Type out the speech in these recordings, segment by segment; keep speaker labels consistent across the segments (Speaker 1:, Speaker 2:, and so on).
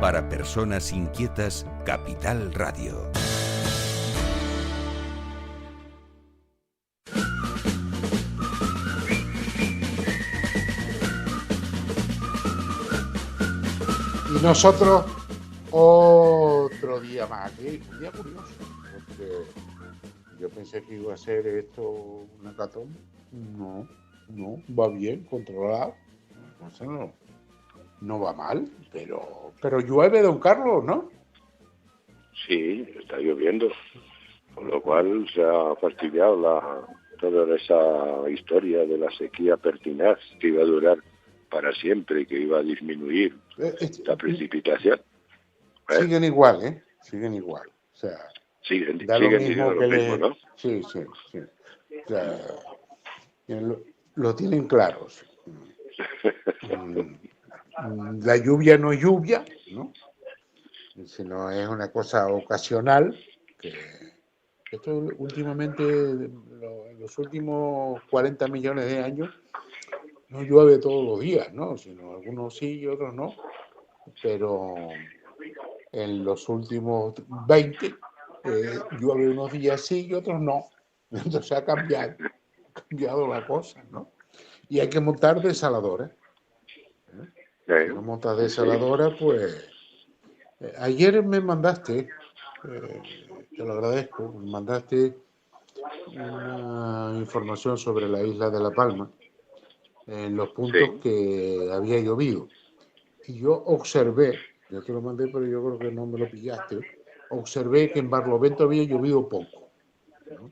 Speaker 1: Para personas inquietas, Capital Radio.
Speaker 2: Y nosotros otro día más aquí, un día curioso, porque yo pensé que iba a ser esto una hecatombe. No, va bien, controlado. Entonces no va mal, pero llueve, don Carlos, ¿no?
Speaker 3: Sí, está lloviendo, con lo cual se ha fastidiado toda esa historia de la sequía pertinaz que iba a durar para siempre y que iba a disminuir la precipitación.
Speaker 2: Siguen igual, ¿eh? Siguen igual. O sea,
Speaker 3: siguen
Speaker 2: lo mismo que
Speaker 3: lo mismo, ¿no?
Speaker 2: Sí. O sea, lo tienen claros. La lluvia no es lluvia, ¿no? Sino es una cosa ocasional que esto últimamente, en los últimos 40 millones de años, no llueve todos los días, ¿no? Sino algunos sí y otros no. Pero en los últimos 20 llueve unos días sí y otros no. Entonces ha cambiado la cosa, ¿no? Y hay que montar desaladoras. Si no montas desaladoras, pues... ayer me mandaste, te lo agradezco, me mandaste una información sobre la isla de La Palma, en los puntos que había llovido. Y yo observé, yo te lo mandé, pero yo creo que no me lo pillaste, observé que en Barlovento había llovido poco, ¿no?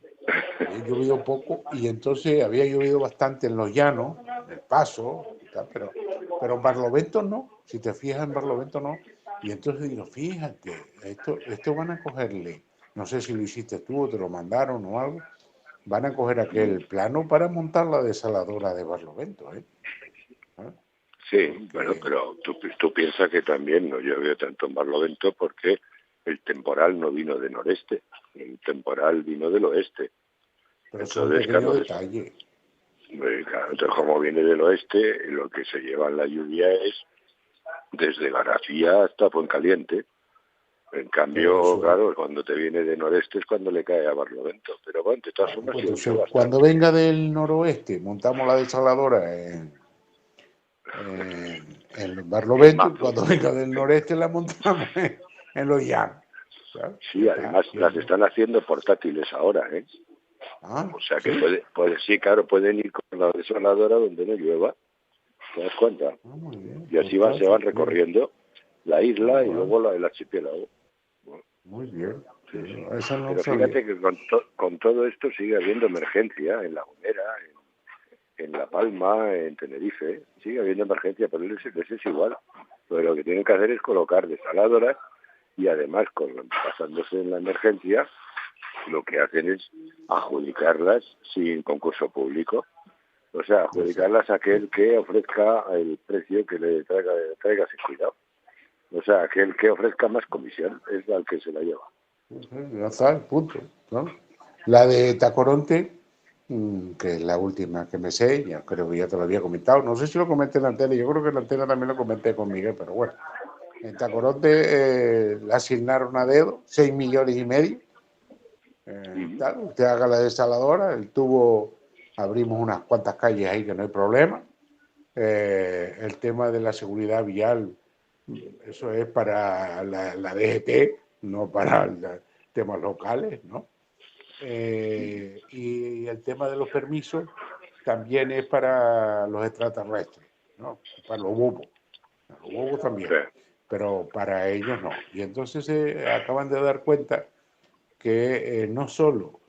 Speaker 2: Había llovido poco y entonces había llovido bastante en los llanos, en el Paso, pero en Barlovento no, si te fijas en Barlovento no. Y entonces digo, fíjate, esto van a cogerle, no sé si lo hiciste tú o te lo mandaron o algo, van a coger aquel plano para montar la desaladora de Barlovento, ¿eh?
Speaker 3: Sí, bueno, pero tú piensas que también no llovió tanto en Barlovento porque el temporal no vino de noreste, el temporal vino del oeste.
Speaker 2: Pero entonces, claro, detalle.
Speaker 3: Claro, entonces, como viene del oeste, lo que se lleva en la lluvia es desde García hasta Fuencaliente. En cambio, claro, cuando te viene de noreste es cuando le cae a Barlovento. Pero bueno, de todas formas,
Speaker 2: cuando venga del noroeste, montamos la desaladora en Barlovento, cuando venga del noreste la montamos en los llanos. ¿Sabes?
Speaker 3: Sí, además las están haciendo portátiles ahora, ¿eh? O sea que sí, claro, pueden ir con la desaladora donde no llueva. ¿Te das cuenta? Y así se van recorriendo la isla y luego el archipiélago.
Speaker 2: Muy bien.
Speaker 3: Sí. Pero fíjate que con todo esto sigue habiendo emergencia en La Gomera, en La Palma, en Tenerife. Sigue habiendo emergencia, pero les es igual. Pero lo que tienen que hacer es colocar desaladoras y además, basándose en la emergencia, lo que hacen es adjudicarlas sin concurso público. O sea, adjudicarlas a aquel que ofrezca el precio que le traiga sin cuidado. O sea, aquel que ofrezca más comisión es el que se la lleva.
Speaker 2: Ya está, el punto, ¿no? La de Tacoronte, que es la última que me sé, ya creo que ya te lo había comentado. No sé si lo comenté en la antena, yo creo que en la antena también lo comenté con Miguel, pero bueno. En Tacoronte le asignaron a dedo 6,5 millones. Usted haga la desaladora, el tubo, abrimos unas cuantas calles ahí que no hay problema. El tema de la seguridad vial, eso es para la DGT, no para temas locales, ¿no? Y el tema de los permisos también es para los extraterrestres, ¿no? Para los bobos también, pero para ellos no. Y entonces se acaban de dar cuenta que no solo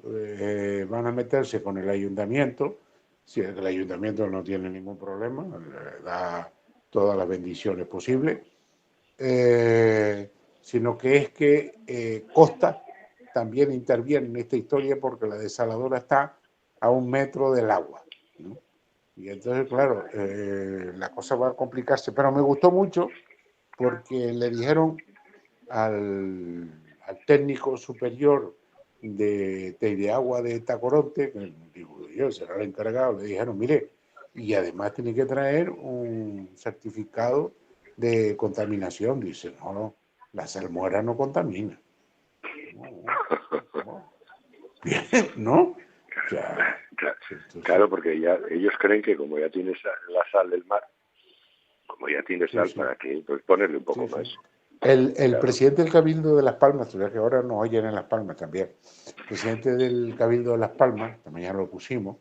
Speaker 2: van a meterse con el ayuntamiento, si el ayuntamiento no tiene ningún problema, le da todas las bendiciones posibles, sino que es que Costa también interviene en esta historia porque la desaladora está a 1 metro del agua, ¿no? Y entonces, claro, la cosa va a complicarse, pero me gustó mucho porque le dijeron al técnico superior de agua de Tacoronte, que digo yo, será el encargado, le dijeron, mire, y además tiene que traer un certificado de contaminación. Dice, no, la salmuera no contamina. No. Bien, ¿no? Ya, entonces,
Speaker 3: claro, porque ya ellos creen que como ya tienes la sal del mar, como ya tienes sal, ¿para qué? Pues ponerle un poco más.
Speaker 2: El presidente del Cabildo de Las Palmas, que ahora nos oyen en Las Palmas también, el presidente del Cabildo de Las Palmas, esta mañana lo pusimos,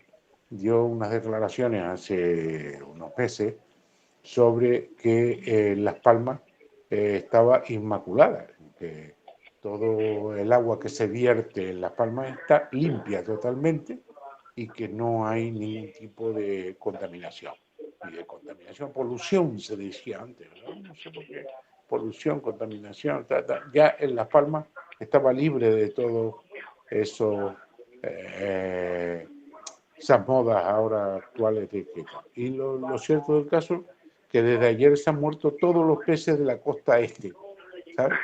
Speaker 2: dio unas declaraciones hace unos meses sobre que Las Palmas estaba inmaculada, que todo el agua que se vierte en Las Palmas está limpia totalmente y que no hay ningún tipo de contaminación. Y de contaminación, polución se decía antes, ¿verdad? No sé por qué. Polución, contaminación, ya en Las Palmas estaba libre de todo eso, esas modas ahora actuales de que tal. Y lo cierto del caso que desde ayer se han muerto todos los peces de la costa este, ¿sabes?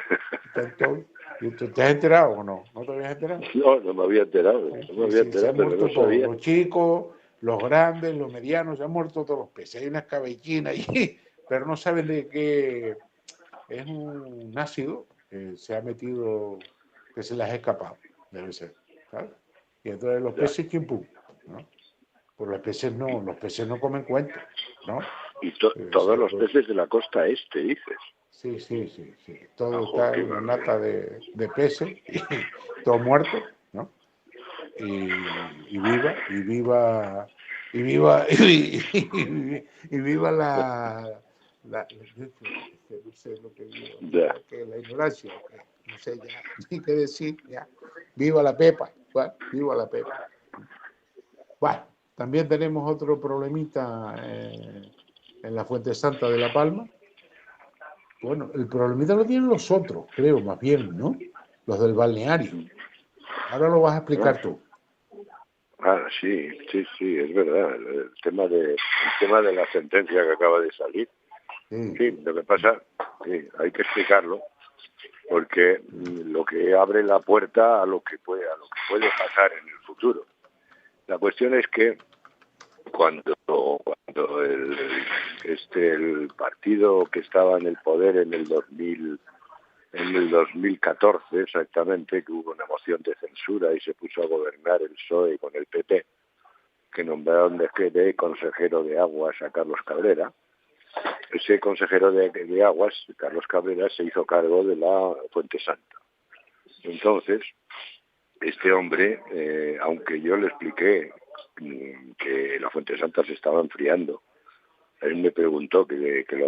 Speaker 2: ¿Te has enterado o no? ¿No te habías enterado?
Speaker 3: No me había enterado.
Speaker 2: Se han muerto todos, los chicos, los grandes, los medianos, se han muerto todos los peces. Hay una escabechina allí, pero no saben de qué. Es un ácido que se ha metido, que se les ha escapado, debe ser, ¿sabes? Y entonces los peces, chimpum, ¿no? Pues los peces no comen cuentos, ¿no?
Speaker 3: Y todos los peces de la costa este, dices.
Speaker 2: Sí. Todo está en una nata de peces, y todo muerto, ¿no? Y viva la no sé lo que digo, que la ignorancia, no sé ya ni qué decir, ya. Viva la Pepa, viva la Pepa. Bueno, también tenemos otro problemita en la Fuente Santa de La Palma. Bueno, el problemita lo tienen los otros, creo, más bien, ¿no? Los del balneario. Ahora lo vas a explicar tú.
Speaker 3: Sí, es verdad. El tema de la sentencia que acaba de salir. Sí, lo que pasa, sí, hay que explicarlo, porque lo que abre la puerta a lo que puede pasar en el futuro. La cuestión es que cuando el partido que estaba en el poder en el 2014 exactamente, que hubo una moción de censura y se puso a gobernar el PSOE con el PP, que nombraron de consejero de Aguas a Carlos Cabrera. Ese consejero de Aguas, Carlos Cabrera, se hizo cargo de la Fuente Santa. Entonces, este hombre, aunque yo le expliqué que la Fuente Santa se estaba enfriando, él me preguntó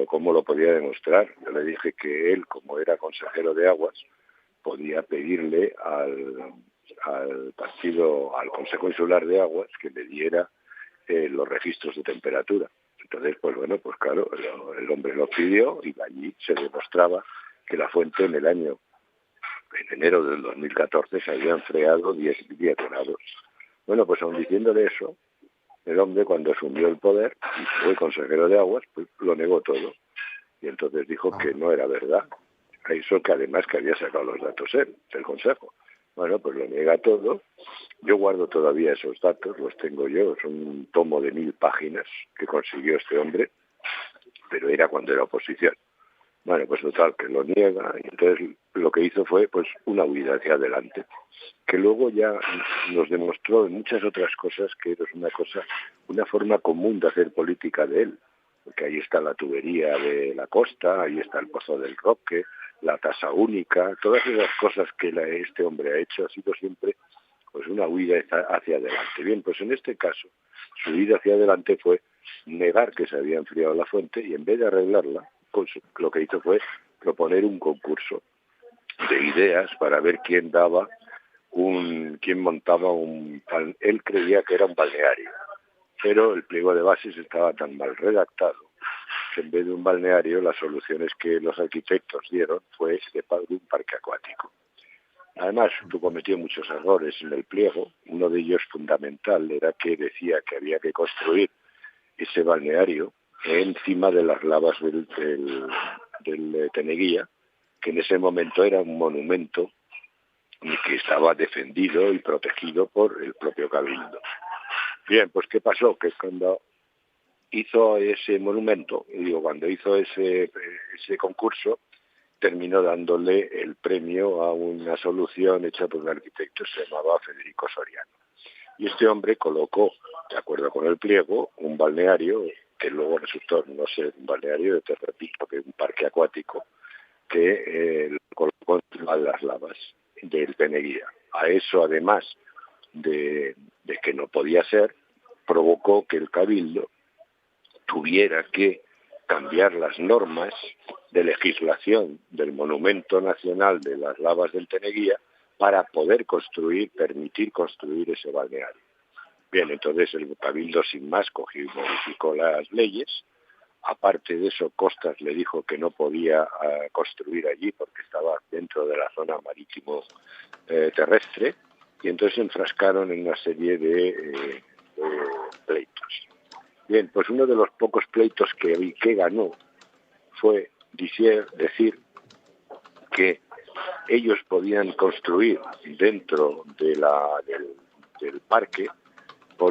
Speaker 3: cómo lo podía demostrar. Yo le dije que él, como era consejero de Aguas, podía pedirle al Consejo Insular de Aguas que le diera los registros de temperatura. Entonces, pues claro, el hombre lo pidió y allí se demostraba que la fuente en enero del 2014 se había enfriado 10 grados. Bueno, pues aun diciéndole eso, el hombre cuando asumió el poder y fue consejero de Aguas, pues lo negó todo. Y entonces dijo que no era verdad. Eso que además que había sacado los datos él, del Consejo. Bueno, pues lo niega todo. Yo guardo todavía esos datos, los tengo yo. Es un tomo de 1000 páginas que consiguió este hombre, pero era cuando era oposición. Bueno, pues total, que lo niega, y entonces lo que hizo fue pues una huida hacia adelante, que luego ya nos demostró en muchas otras cosas que es una forma común de hacer política de él, porque ahí está la tubería de la costa, ahí está el Pozo del Roque, la tasa única, todas esas cosas que este hombre ha hecho ha sido siempre pues una huida hacia adelante. Bien, pues en este caso, su huida hacia adelante fue negar que se había enfriado la fuente y en vez de arreglarla, pues lo que hizo fue proponer un concurso de ideas para ver quién montaba él creía que era un balneario, pero el pliego de bases estaba tan mal redactado que en vez de un balneario las soluciones que los arquitectos dieron fue de un parque acuático. Además, cometió muchos errores en el pliego. Uno de ellos fundamental era que decía que había que construir ese balneario encima de las lavas del Teneguía, que en ese momento era un monumento que estaba defendido y protegido por el propio Cabildo. Bien, pues ¿qué pasó? Que cuando hizo ese monumento, y digo, cuando hizo ese concurso, terminó dándole el premio a una solución hecha por un arquitecto, se llamaba Federico Soriano. Y este hombre colocó, de acuerdo con el pliego, un balneario, que luego resultó no ser un balneario, te repito, que un parque acuático, que colocó en las lavas del Peneguía. A eso, además de que no podía ser, provocó que el Cabildo tuviera que cambiar las normas de legislación del Monumento Nacional de las Lavas del Peneguía para poder permitir construir ese balneario. Bien, entonces el Cabildo sin más cogió y modificó las leyes. Aparte de eso, Costas le dijo que no podía construir allí porque estaba dentro de la zona marítimo terrestre, y entonces se enfrascaron en una serie de pleitos. Bien, pues uno de los pocos pleitos que ganó fue decir que ellos podían construir dentro del parque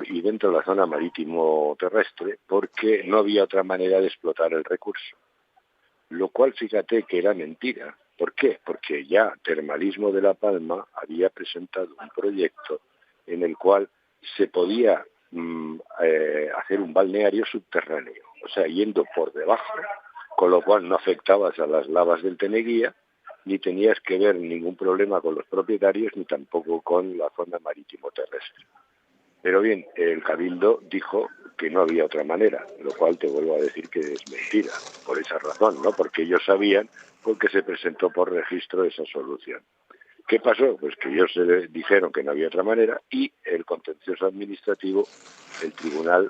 Speaker 3: y dentro de la zona marítimo terrestre porque no había otra manera de explotar el recurso. Lo cual, fíjate que era mentira. ¿Por qué? Porque ya Termalismo de La Palma había presentado un proyecto en el cual se podía hacer un balneario subterráneo, o sea, yendo por debajo, con lo cual no afectabas a las lavas del Peneguía, ni tenías que ver ningún problema con los propietarios, ni tampoco con la zona marítimo terrestre. Pero bien, el Cabildo dijo que no había otra manera, lo cual te vuelvo a decir que es mentira, por esa razón, ¿no? Porque ellos sabían, porque se presentó por registro esa solución. ¿Qué pasó? Pues que ellos se dijeron que no había otra manera y el contencioso administrativo, el tribunal,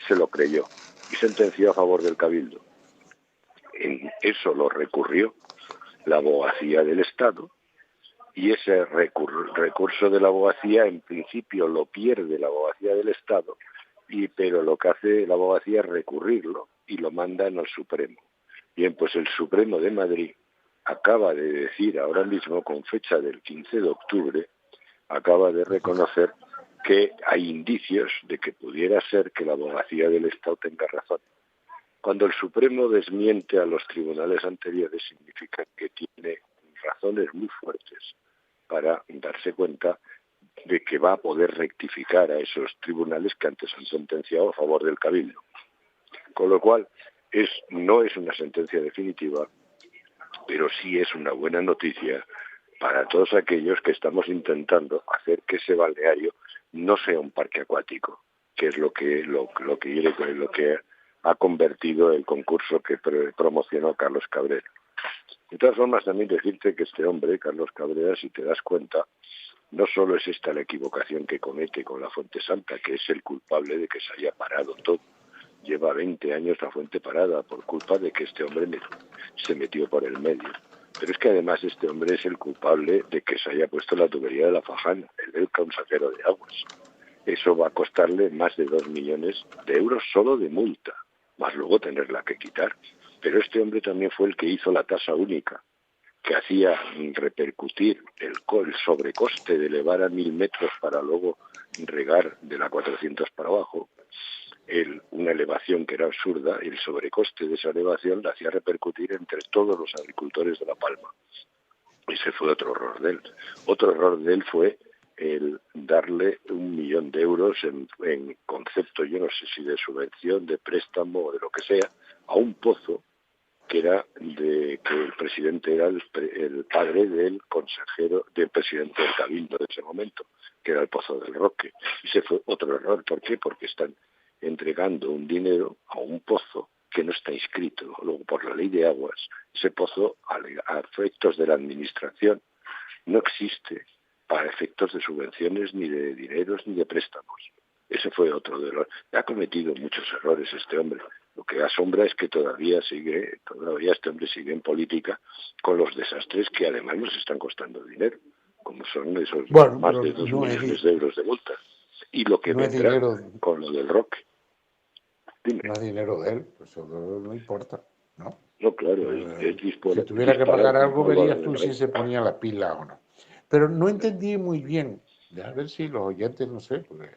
Speaker 3: se lo creyó y sentenció a favor del Cabildo. En eso lo recurrió la abogacía del Estado, y ese recurso de la abogacía en principio lo pierde la abogacía del Estado, pero lo que hace la abogacía es recurrirlo y lo mandan al Supremo. Bien, pues el Supremo de Madrid acaba de decir ahora mismo, con fecha del 15 de octubre, acaba de reconocer que hay indicios de que pudiera ser que la abogacía del Estado tenga razón. Cuando el Supremo desmiente a los tribunales anteriores, significa que tiene razones muy fuertes para darse cuenta de que va a poder rectificar a esos tribunales que antes han sentenciado a favor del Cabildo. Con lo cual, no es una sentencia definitiva, pero sí es una buena noticia para todos aquellos que estamos intentando hacer que ese balneario no sea un parque acuático, que es lo que ha convertido el concurso que promocionó Carlos Cabrera. De todas formas, también decirte que este hombre, Carlos Cabrera, si te das cuenta, no solo es esta la equivocación que comete con la Fuente Santa, que es el culpable de que se haya parado todo. Lleva 20 años la fuente parada por culpa de que este hombre se metió por el medio. Pero es que además este hombre es el culpable de que se haya puesto la tubería de la Fajana, el causajero de aguas. Eso va a costarle más de 2 millones de euros solo de multa, más luego tenerla que quitar. Pero este hombre también fue el que hizo la tasa única, que hacía repercutir el sobrecoste de elevar a 1.000 metros para luego regar de la 400 para abajo, una elevación que era absurda, y el sobrecoste de esa elevación la hacía repercutir entre todos los agricultores de La Palma. Ese fue otro error de él. Otro error de él fue el darle 1 millón de euros en concepto, yo no sé si de subvención, de préstamo o de lo que sea, a un pozo que el presidente era el padre del presidente del Cabildo de ese momento, que era el Pozo del Roque. Y ese fue otro error. ¿Por qué? Porque están entregando un dinero a un pozo que no está inscrito. Luego, por la ley de aguas, ese pozo, a efectos de la administración, no existe para efectos de subvenciones, ni de dineros, ni de préstamos. Ese fue otro de los... Ha cometido muchos errores este hombre. Lo que asombra es que todavía este hombre sigue en política con los desastres que además nos están costando dinero, como son esos más de 2 millones de euros de multa. Y lo que vendrá con lo del Roque. Dime.
Speaker 2: No es dinero de él, pues eso no importa, ¿no?
Speaker 3: No, claro, es
Speaker 2: si tuviera que pagar algo, verías tú si se ponía la pila o no. Pero no entendí muy bien, a ver si los oyentes, no sé, porque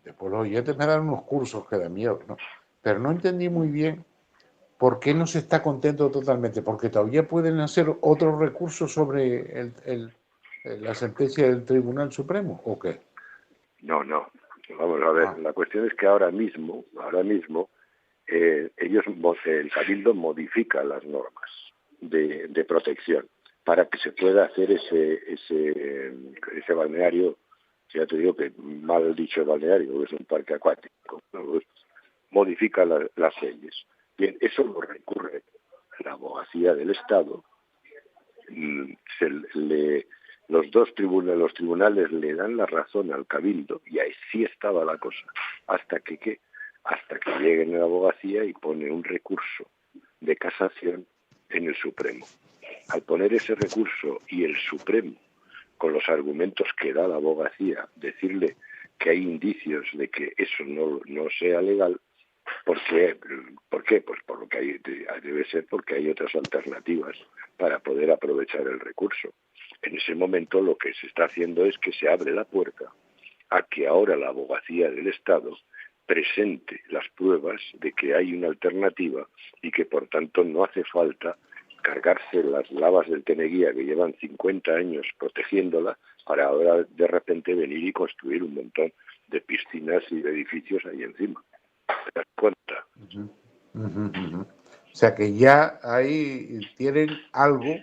Speaker 2: después los oyentes me dan unos cursos que da miedo, ¿no? pero no entendí muy bien por qué no se está contento totalmente, porque todavía pueden hacer otros recursos sobre la sentencia del Tribunal Supremo, ¿o qué?
Speaker 3: No, vamos a ver, la cuestión es que ahora mismo, el Cabildo modifica las normas de protección para que se pueda hacer ese balneario, ya te digo que mal dicho balneario, es un parque acuático, ¿no? Pues modifica las leyes. Bien, eso lo recurre la abogacía del Estado, los tribunales le dan la razón al Cabildo, y ahí sí estaba la cosa, hasta que llegue en la abogacía y pone un recurso de casación en el Supremo. Al poner ese recurso y el Supremo, con los argumentos que da la abogacía, decirle que hay indicios de que eso no sea legal, ¿por qué? Pues por lo que debe ser porque hay otras alternativas para poder aprovechar el recurso. En ese momento lo que se está haciendo es que se abre la puerta a que ahora la abogacía del Estado presente las pruebas de que hay una alternativa y que por tanto no hace falta cargarse las lavas del Teneguía que llevan 50 años protegiéndola para ahora de repente venir y construir un montón de piscinas y de edificios ahí encima. ¿Te das cuenta?
Speaker 2: O sea que ya ahí tienen algo,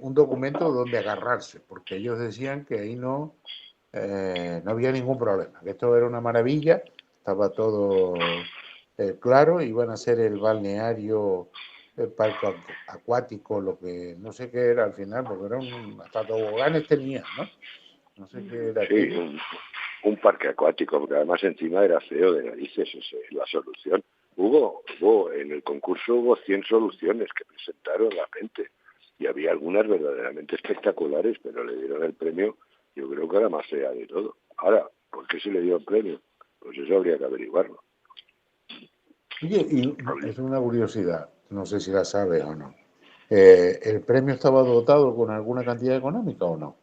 Speaker 2: un documento donde agarrarse, porque ellos decían que ahí no había ningún problema, que esto era una maravilla, estaba todo claro, iban a ser el balneario, el parque acuático, lo que no sé qué era al final, porque era hasta toboganes tenía, ¿no? No sé qué era.
Speaker 3: Sí, un parque acuático, porque además encima era feo de narices, la solución. Hubo en el concurso 100 soluciones que presentaron la gente, y había algunas verdaderamente espectaculares, pero le dieron el premio, yo creo que era más fea de todo. Ahora, ¿por qué se le dio el premio? Pues eso habría que averiguarlo.
Speaker 2: Oye, y es una curiosidad, no sé si la sabes o no. ¿El premio estaba dotado con alguna cantidad económica o no?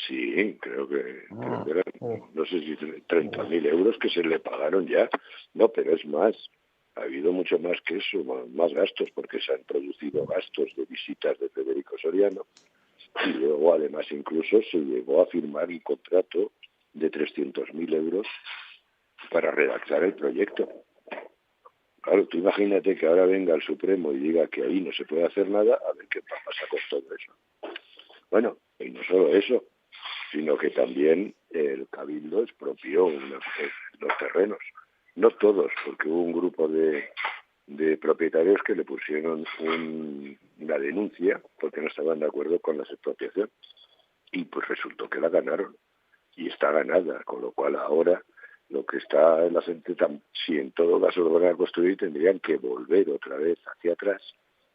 Speaker 3: Sí, creo que eran, no sé si 30.000 euros que se le pagaron ya. No, pero es más, ha habido mucho más que eso, más gastos, porque se han producido gastos de visitas de Federico Soriano, y luego además incluso se llegó a firmar un contrato de 300.000 euros para redactar el proyecto. Claro, tú imagínate que ahora venga el Supremo y diga que ahí no se puede hacer nada, a ver qué pasa con todo eso. Bueno, y no solo eso, sino que también el Cabildo expropió los terrenos. No todos, porque hubo un grupo de propietarios que le pusieron una denuncia porque no estaban de acuerdo con la expropiación. Y pues resultó que la ganaron. Y está ganada, con lo cual ahora lo que está en la sentencia, si en todo caso lo van a construir, tendrían que volver otra vez hacia atrás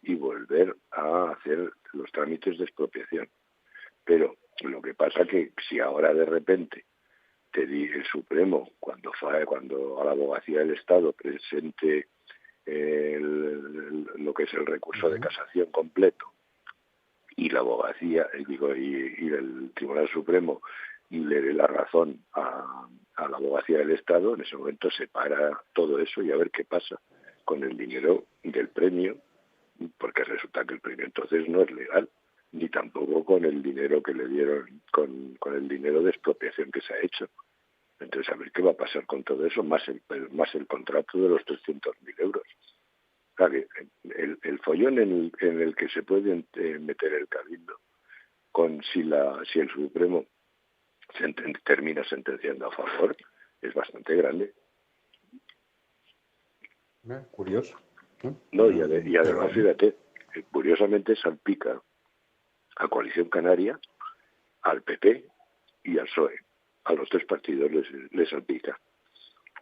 Speaker 3: y volver a hacer los trámites de expropiación. Pero lo que pasa que si ahora de repente el Supremo, cuando a la abogacía del Estado presente lo que es el recurso de casación completo, y la abogacía, y el Tribunal Supremo le dé la razón a la abogacía del Estado, en ese momento se para todo eso y a ver qué pasa con el dinero del premio, porque resulta que el premio entonces no es legal, ni tampoco con el dinero que le dieron, con el dinero de expropiación que se ha hecho. Entonces, a ver qué va a pasar con todo eso, más el contrato de los 300.000 euros. Claro, el follón en el que se puede meter el Cabildo, si el Supremo termina sentenciando a favor, es bastante grande.
Speaker 2: Curioso.
Speaker 3: No, y además, fíjate, curiosamente salpica a Coalición Canaria, al PP y al PSOE. A los tres partidos les salpica.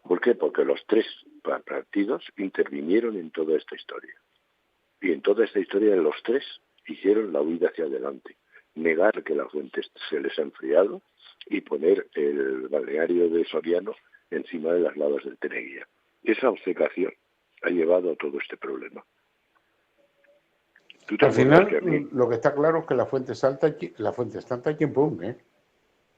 Speaker 3: ¿Por qué? Porque los tres partidos intervinieron en toda esta historia. Y en toda esta historia los tres hicieron la huida hacia adelante. Negar que la fuente se les ha enfriado y poner el balneario de Soriano encima de las lavas del Teneguía. Esa obcecación ha llevado a todo este problema.
Speaker 2: Al final, lo que está claro es que la fuente está en Chimpún, ¿eh?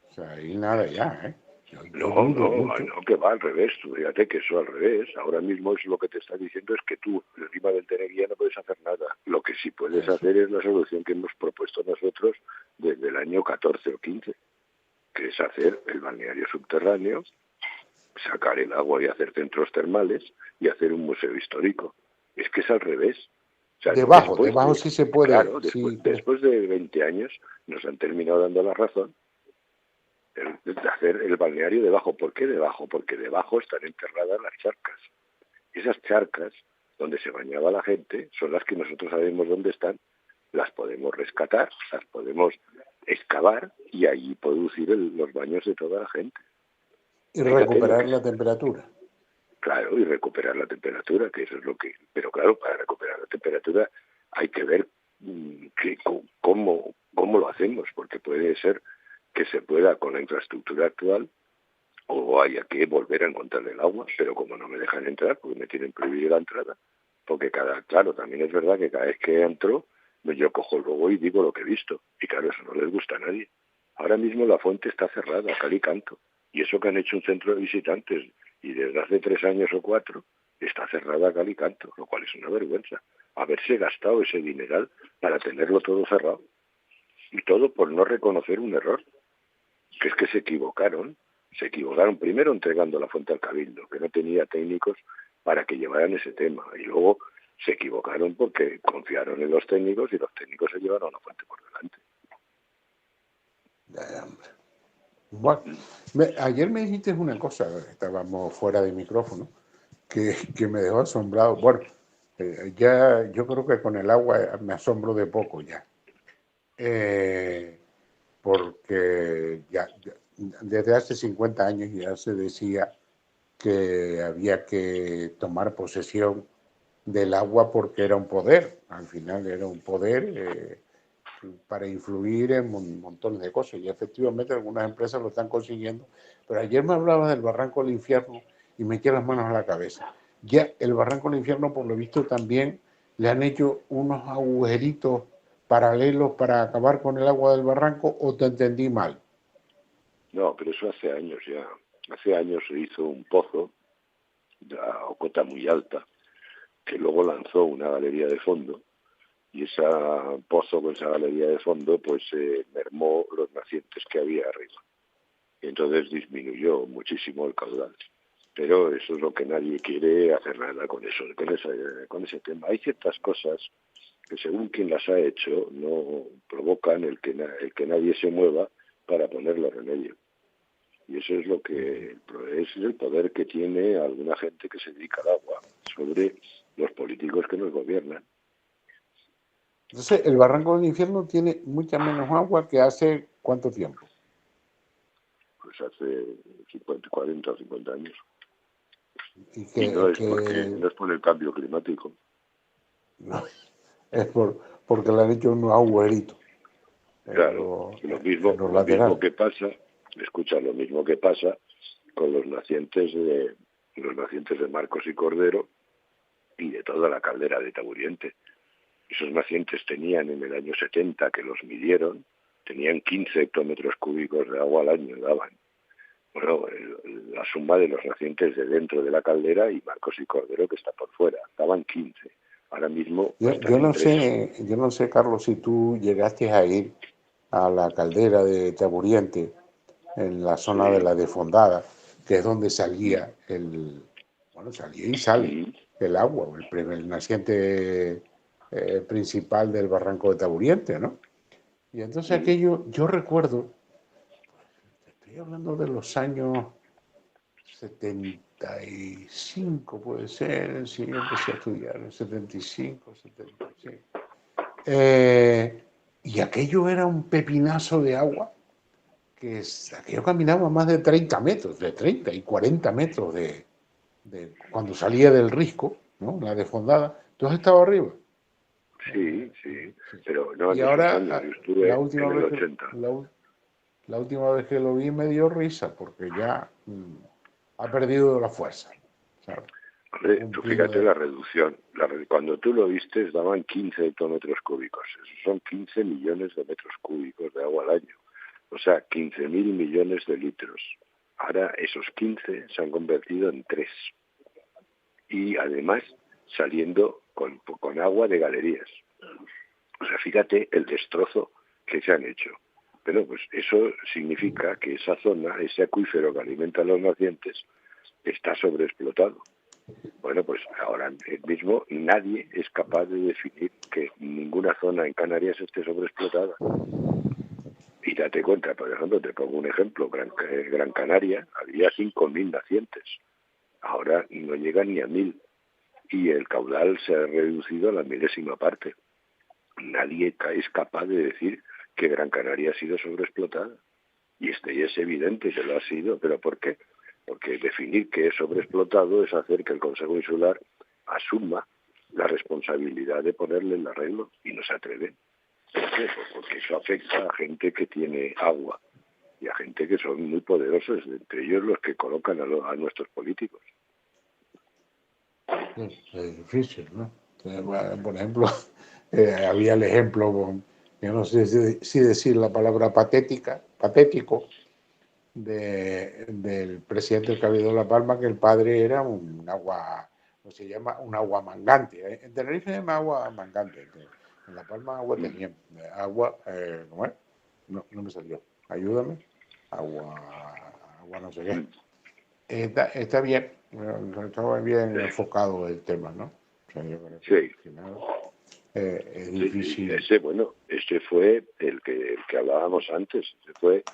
Speaker 2: O sea, ahí nada ya, ¿eh? Yo
Speaker 3: No,
Speaker 2: dudo
Speaker 3: no,
Speaker 2: mucho.
Speaker 3: no, que va al revés. Tú fíjate que eso al revés. Ahora mismo es lo que te está diciendo es que tú, encima del Teneguía, no puedes hacer nada. Lo que sí puedes
Speaker 2: Eso.
Speaker 3: hacer es la solución que hemos propuesto nosotros desde el año 14 o 15, que es hacer el balneario subterráneo, sacar el agua y hacer centros termales y hacer un museo histórico. Es que es al revés. O sea,
Speaker 2: Debajo sí se puede,
Speaker 3: claro,
Speaker 2: sí,
Speaker 3: después de 20 años nos han terminado dando la razón de hacer el balneario debajo. ¿Por qué debajo? Porque debajo están enterradas las charcas. Esas charcas donde se bañaba la gente son las que nosotros sabemos dónde están, las podemos rescatar, las podemos excavar y allí producir los baños de toda la gente.
Speaker 2: y
Speaker 3: Fíjate lo
Speaker 2: recuperar
Speaker 3: que
Speaker 2: la temperatura.
Speaker 3: Claro, y recuperar la temperatura, que eso es lo que... Pero claro, para recuperar la temperatura hay que ver cómo lo hacemos, porque puede ser que se pueda con la infraestructura actual o haya que volver a encontrar el agua, pero como no me dejan entrar, porque me tienen prohibida la entrada, porque claro, también es verdad que cada vez que entro, yo cojo luego y digo lo que he visto, y claro, eso no les gusta a nadie. Ahora mismo la fuente está cerrada, a cal y canto, y eso que han hecho un centro de visitantes, y desde hace 3 años o 4, está cerrada a cal y canto, lo cual es una vergüenza. Haberse gastado ese dineral para tenerlo todo cerrado, y todo por no reconocer un error, que es que se equivocaron primero entregando la fuente al Cabildo, que no tenía técnicos para que llevaran ese tema, y luego se equivocaron porque confiaron en los técnicos y los técnicos se llevaron la fuente por delante.
Speaker 2: Bueno, ayer me dijiste una cosa, estábamos fuera de micrófono, que me dejó asombrado. Bueno, ya yo creo que con el agua me asombro de poco ya. Porque ya desde hace 50 años ya se decía que había que tomar posesión del agua porque era un poder, al final era un poder para influir en montones de cosas y efectivamente algunas empresas lo están consiguiendo. Pero ayer me hablaba del Barranco del Infierno y me eché las manos a la cabeza. Ya el Barranco del Infierno, por lo visto, también le han hecho unos agujeritos paralelos para acabar con el agua del barranco, o te entendí mal.
Speaker 3: No, pero eso hace años ya. Hace años se hizo un pozo a cota muy alta, que luego lanzó una galería de fondo, y ese pozo con esa galería de fondo pues mermó los nacientes que había arriba. Y entonces disminuyó muchísimo el caudal. Pero eso es lo que nadie quiere hacer nada con eso, con ese tema. Hay ciertas cosas que según quien las ha hecho no provocan el que nadie se mueva para ponerle remedio. Y eso es lo que es el poder que tiene alguna gente que se dedica al agua sobre los políticos que nos gobiernan.
Speaker 2: Entonces, el Barranco del Infierno tiene mucha menos agua que hace ¿cuánto tiempo?
Speaker 3: Pues hace 40 o 50 años.
Speaker 2: Y
Speaker 3: no es por el cambio climático.
Speaker 2: No, es porque le han hecho unos agujeritos.
Speaker 3: Claro, lo mismo que pasa, lo mismo que pasa con los nacientes de Marcos y Cordero y de toda la caldera de Taburiente. Esos nacientes tenían en el año 70, que los midieron, tenían 15 hectómetros cúbicos de agua al año, daban. Bueno, la suma de los nacientes de dentro de la caldera y Marcos y Cordero, que está por fuera, daban 15. Ahora mismo
Speaker 2: yo no sé, Carlos, si tú llegaste a ir a la caldera de Taburiente, en la zona de la Defondada, que es donde salía salía y sale el agua, el naciente principal del barranco de Taburiente, ¿no? Y entonces aquello, yo recuerdo, estoy hablando de los años 75, puede ser, si yo empecé a estudiar, en 75, 76. Y aquello era un pepinazo de agua, aquello caminaba más de 30 metros, de 30 y 40 metros de cuando salía del risco, ¿no? La desfondada. ¿Tú has estado arriba?
Speaker 3: Sí, pero no
Speaker 2: y
Speaker 3: en
Speaker 2: ahora,
Speaker 3: esos años, yo estuve en el 80.
Speaker 2: La última vez que lo vi me dio risa, porque ya ha perdido la fuerza, ¿sabes?
Speaker 3: Hombre, tú fíjate la reducción. Cuando tú lo viste daban 15 hectómetros cúbicos. Esos son 15 millones de metros cúbicos de agua al año. O sea, 15.000 millones de litros. Ahora esos 15 se han convertido en 3. Y además saliendo con agua de galerías. O sea, fíjate el destrozo que se han hecho. Pero pues eso significa que esa zona, ese acuífero que alimenta a los nacientes, está sobreexplotado. Bueno, pues ahora mismo nadie es capaz de definir que ninguna zona en Canarias esté sobreexplotada. Y date cuenta, por ejemplo, te pongo un ejemplo, Gran Canaria, había 5.000 nacientes. Ahora no llegan ni a 1.000. Y el caudal se ha reducido a la milésima parte. Nadie es capaz de decir que Gran Canaria ha sido sobreexplotada. Y es evidente que lo ha sido. ¿Pero por qué? Porque definir que es sobreexplotado es hacer que el Consejo Insular asuma la responsabilidad de ponerle el arreglo, y no se atreve. ¿Por qué? Pues porque eso afecta a gente que tiene agua y a gente que son muy poderosos, entre ellos los que colocan a nuestros políticos.
Speaker 2: Es difícil, ¿no? Por ejemplo, había el ejemplo, yo no sé si decir la palabra patético, del presidente del Cabildo de La Palma, que el padre era un agua, ¿cómo se llama? Un agua mangante. En Tenerife se llama agua mangante. En La Palma agua tenían. Agua, ¿cómo es? No me salió. Ayúdame. Agua no sé qué. Está bien, estaba bien enfocado el tema, ¿no? O sea, yo creo que
Speaker 3: Sí.
Speaker 2: al final, es difícil.
Speaker 3: Sí, ese fue el que hablábamos antes. Ese fue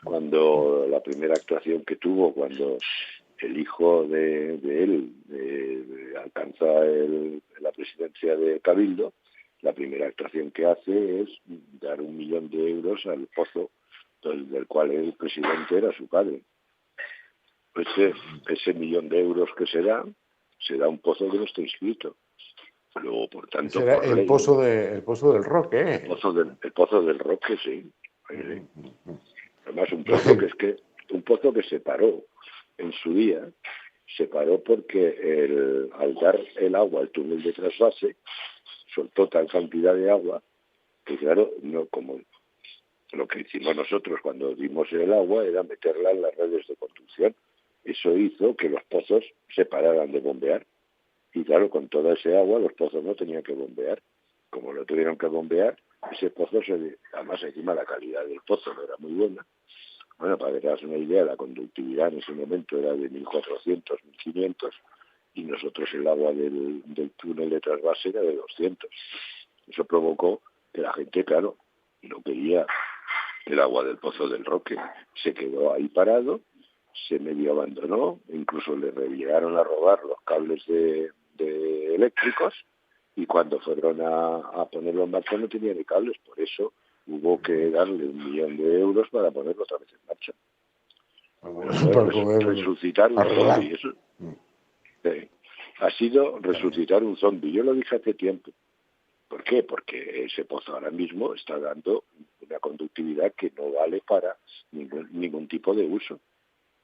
Speaker 3: cuando la primera actuación que tuvo, cuando el hijo de él alcanza la presidencia de Cabildo. La primera actuación que hace es dar 1 millón de euros al pozo del cual el presidente era su padre. Ese 1 millón de euros que se da un pozo que no está inscrito. Luego, por tanto,
Speaker 2: Ese era
Speaker 3: por
Speaker 2: el
Speaker 3: ley,
Speaker 2: pozo del Roque, ¿eh?
Speaker 3: el pozo del Roque, sí. Además, un pozo que se paró en su día, se paró porque al dar el agua al túnel de trasvase, soltó tal cantidad de agua que, claro, no como lo que hicimos nosotros cuando dimos el agua era meterla en las redes de construcción. Eso hizo que los pozos se pararan de bombear. Y claro, con toda ese agua los pozos no tenían que bombear. Como no tuvieron que bombear, ese pozo además encima la calidad del pozo no era muy buena. Bueno, para que te hagas una idea, la conductividad en ese momento era de 1.400, 1.500, y nosotros el agua del túnel de trasvase era de 200. Eso provocó que la gente, claro, no quería el agua del pozo del Roque. Se quedó ahí parado, se medio abandonó, incluso le llegaron a robar los cables de eléctricos, y cuando fueron a ponerlo en marcha no tenía ni cables. Por eso hubo que darle 1 millón de euros para ponerlo otra vez en marcha.
Speaker 2: Para poder
Speaker 3: Resucitar un zombie. Eso ha sido resucitar un zombie. Yo lo dije hace tiempo. ¿Por qué? Porque ese pozo ahora mismo está dando una conductividad que no vale para ningún tipo de uso.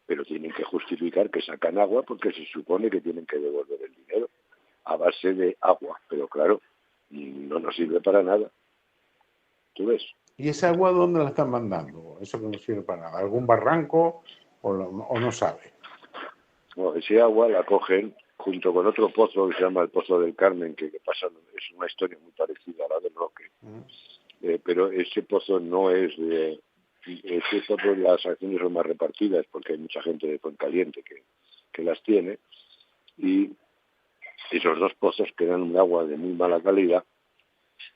Speaker 3: Pero tienen que justificar que sacan agua porque se supone que tienen que devolver el dinero a base de agua. Pero claro, no nos sirve para nada. ¿Tú ves?
Speaker 2: ¿Y esa agua dónde la están mandando? Eso que no sirve para nada. ¿Algún barranco o no sabe?
Speaker 3: Bueno, ese agua la cogen junto con otro pozo que se llama el Pozo del Carmen, que pasa, es una historia muy parecida a la del Roque. Pero ese pozo no es de... Ese pozo, las acciones son más repartidas porque hay mucha gente de Fuencaliente que las tiene, y esos dos pozos que dan un agua de muy mala calidad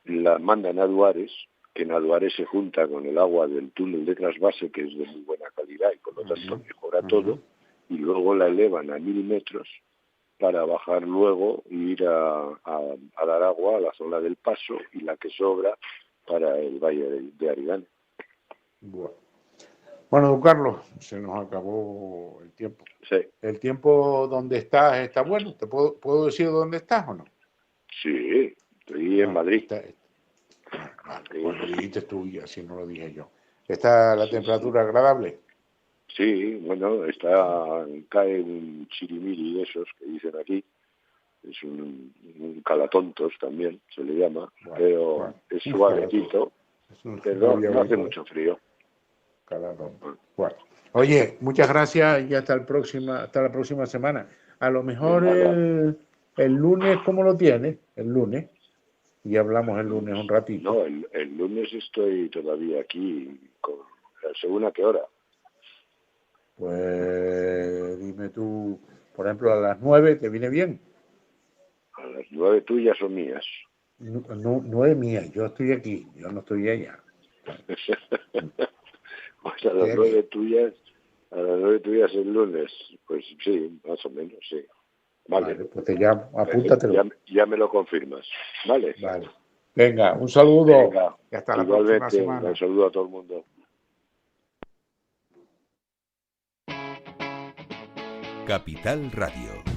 Speaker 3: la mandan a Duares, que en Aduares se junta con el agua del túnel de trasvase, que es de muy buena calidad y por lo tanto mejora todo, y luego la elevan a 1.000 metros para bajar luego e ir a dar agua a la zona del Paso, y la que sobra para el Valle de Aridane.
Speaker 2: Bueno, don Carlos, se nos acabó el tiempo.
Speaker 3: Sí.
Speaker 2: ¿El tiempo donde estás está bueno? ¿Te puedo decir dónde estás o no?
Speaker 3: Sí, estoy en Madrid.
Speaker 2: Vale, bueno, dijiste tú y así no lo dije yo. ¿Está la temperatura agradable?
Speaker 3: Sí, bueno, cae un chirimiri de esos que dicen aquí. Es un calatontos también, se le llama, pero es suavecito, pero no hace mucho frío.
Speaker 2: Caladón. Bueno. Oye, muchas gracias y hasta la próxima semana. A lo mejor el lunes, ¿cómo lo tienes? El lunes. Y hablamos el lunes un ratito.
Speaker 3: No, el lunes estoy todavía aquí. ¿Según a qué hora?
Speaker 2: Pues dime tú, por ejemplo, a las 9, ¿te viene bien?
Speaker 3: A las 9 tuyas o mías.
Speaker 2: No es mía, yo estoy aquí, yo no estoy allá.
Speaker 3: Pues a las 9 tuyas el lunes, pues sí, más o menos, sí. Vale,
Speaker 2: pues te llamo, apúntatelo.
Speaker 3: Ya me lo confirmas, ¿vale?
Speaker 2: Vale. Venga, un saludo.
Speaker 3: Venga,
Speaker 2: y hasta la
Speaker 3: igualmente,
Speaker 2: próxima semana.
Speaker 3: Un saludo a todo el mundo.
Speaker 1: Capital Radio.